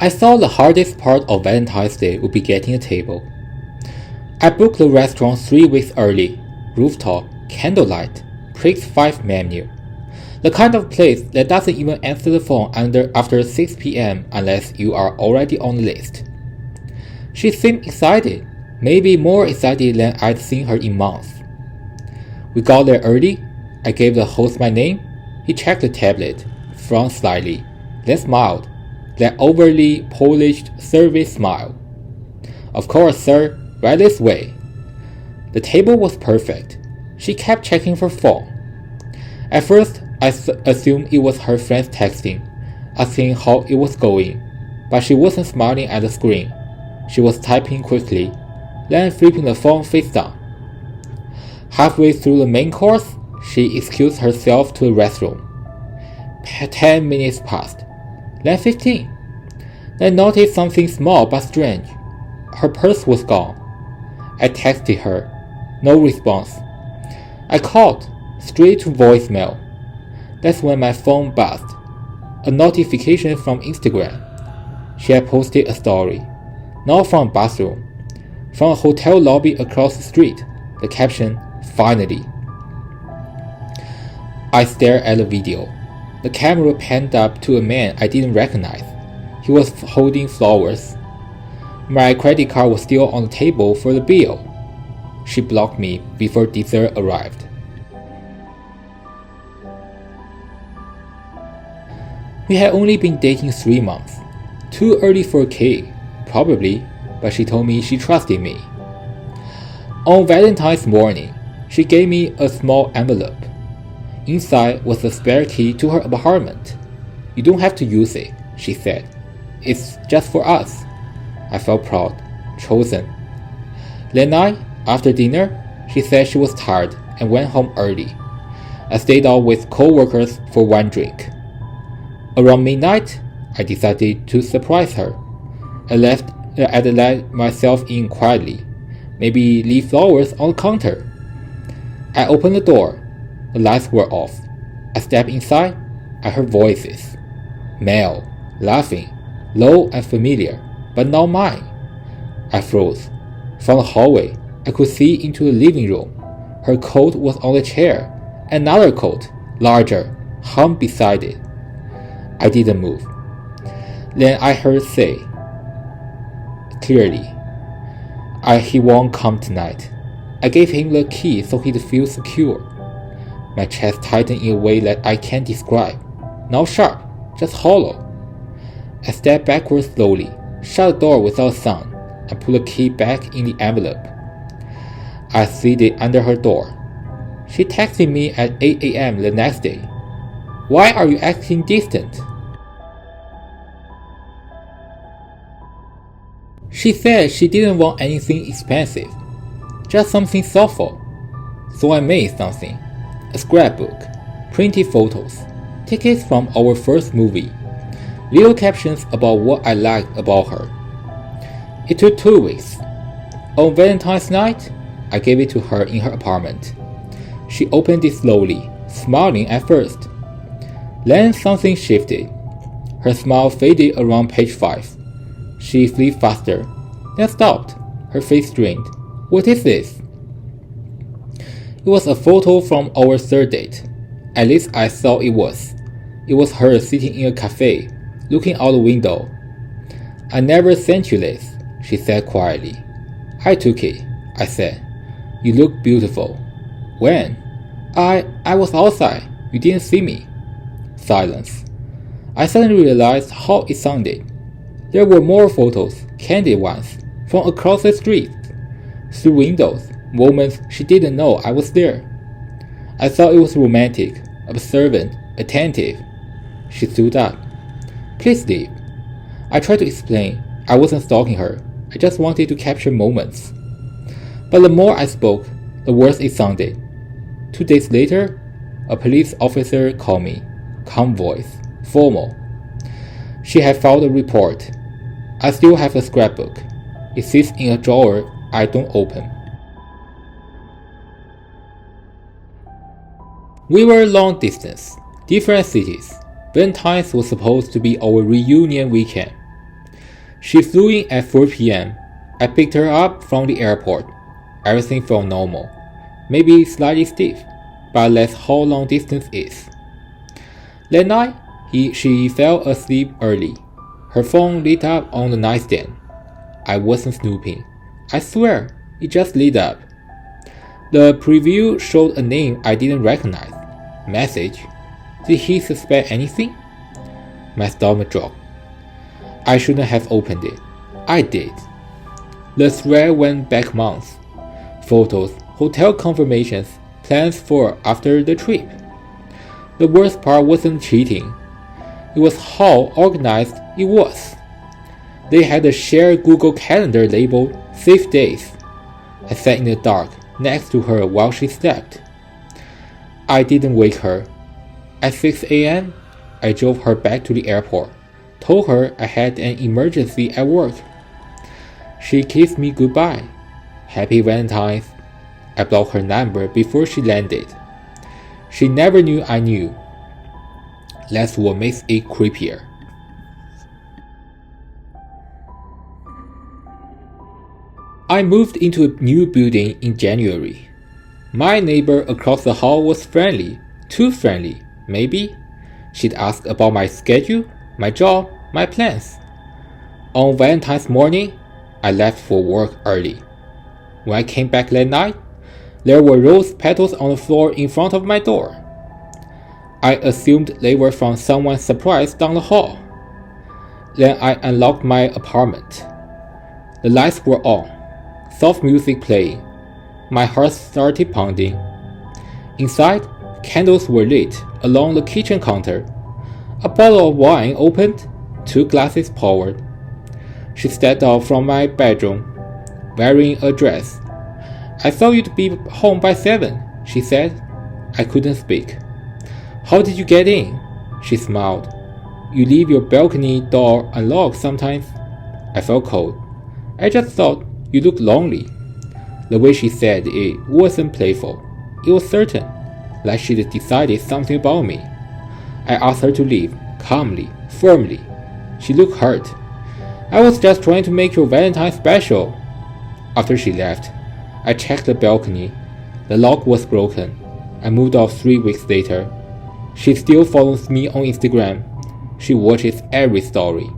I thought the hardest part of Valentine's Day would be getting a table. I booked the restaurant 3 weeks early, rooftop, candlelight, Prix 5 menu. The kind of place that doesn't even answer the phone after 6 p.m. unless you are already on the list. She seemed excited, maybe more excited than I'd seen her in months. We got there early. I gave the host my name. He checked the tablet, frowned slightly, then smiled, that overly polished service smile. Of course, sir, right this way. The table was perfect. She kept checking her phone. At first, I assumed it was her friends texting, asking how it was going, but she wasn't smiling at the screen. She was typing quickly, then flipping the phone face down. Halfway through the main course, she excused herself to the restroom. 10 minutes passed, then 15. Then I noticed something small but strange. Her purse was gone. I texted her. No response. I called, straight to voicemail. That's when my phone buzzed. A notification from Instagram. She had posted a story. Not from a bathroom. From a hotel lobby across the street. The caption, "Finally." I stared at the video. The camera panned up to a man I didn't recognize. He was holding flowers. My credit card was still on the table for the bill. She blocked me before dessert arrived. We had only been dating 3 months. Too early for a cake, probably, but she told me she trusted me. On Valentine's morning, she gave me a small envelope. Inside was a spare key to her apartment. "You don't have to use it," she said. "It's just for us." I felt proud, chosen. That night, after dinner, she said she was tired and went home early. I stayed out with co-workers for 1 drink. Around midnight, I decided to surprise her. I'd let myself in quietly, maybe leave flowers on the counter. I opened the door. The lights were off. I stepped inside. I heard voices. Male, laughing, low and familiar, but not mine. I froze. From the hallway, I could see into the living room. Her coat was on the chair. Another coat, larger, hung beside it. I didn't move. Then I heard her say, clearly, he won't come tonight. I gave him the key so he'd feel secure. My chest tightened in a way that I can't describe. Not sharp, just hollow. I stepped backwards slowly, shut the door without sound, and put the key back in the envelope. I slid it under her door. She texted me at 8 a.m. the next day. "Why are you acting distant?" She said she didn't want anything expensive, just something thoughtful. So I made something. A scrapbook, printed photos, tickets from our first movie, little captions about what I liked about her. It took 2 weeks. On Valentine's night, I gave it to her in her apartment. She opened it slowly, smiling at first. Then something shifted. Her smile faded around page 5. She flipped faster, then stopped, her face strained. "What is this?" It was a photo from our 3rd date. At least I thought it was. It was her sitting in a cafe, looking out the window. "I never sent you this," she said quietly. "I took it," I said. "You look beautiful." "When?" I was outside. You didn't see me." Silence. I suddenly realized how it sounded. There were more photos, candid ones, from across the street, through windows, moments she didn't know I was there. I thought it was romantic, observant, attentive. She stood up. "Please leave." I tried to explain. I wasn't stalking her. I just wanted to capture moments. But the more I spoke, the worse it sounded. 2 days later, a police officer called me. Calm voice, formal. She had filed a report. I still have the scrapbook. It sits in a drawer I don't open. We were long distance, different cities. Valentine's was supposed to be our reunion weekend. She flew in at 4 p.m. I picked her up from the airport. Everything felt normal. Maybe slightly stiff, but that's how long distance is. That night, she fell asleep early. Her phone lit up on the nightstand. I wasn't snooping. I swear, it just lit up. The preview showed a name I didn't recognize. Message. Did he suspect anything? My stomach dropped. I shouldn't have opened it. I did. The thread went back months. Photos, hotel confirmations, plans for after the trip. The worst part wasn't cheating. It was how organized it was. They had a shared Google Calendar labeled Safe Days. I sat in the dark next to her while she slept. I didn't wake her. At 6 a.m., I drove her back to the airport, told her I had an emergency at work. She kissed me goodbye. Happy Valentine's. I blocked her number before she landed. She never knew I knew. That's what makes it creepier. I moved into a new building in January. My neighbor across the hall was friendly, too friendly, maybe. She'd ask about my schedule, my job, my plans. On Valentine's morning, I left for work early. When I came back that night, there were rose petals on the floor in front of my door. I assumed they were from someone's surprise down the hall. Then I unlocked my apartment. The lights were on, soft music playing. My heart started pounding. Inside, candles were lit along the kitchen counter. A bottle of wine opened, 2 glasses poured. She stepped out from my bedroom, wearing a dress. I thought you'd be home by 7, she said. I couldn't speak. How did you get in? She smiled. You leave your balcony door unlocked sometimes. I felt cold. I just thought you looked lonely. The way she said it wasn't playful. It was certain, like she'd decided something about me. I asked her to leave, calmly, firmly. She looked hurt. I was just trying to make your Valentine special. After she left, I checked the balcony. The lock was broken. I moved out 3 weeks later. She still follows me on Instagram. She watches every story.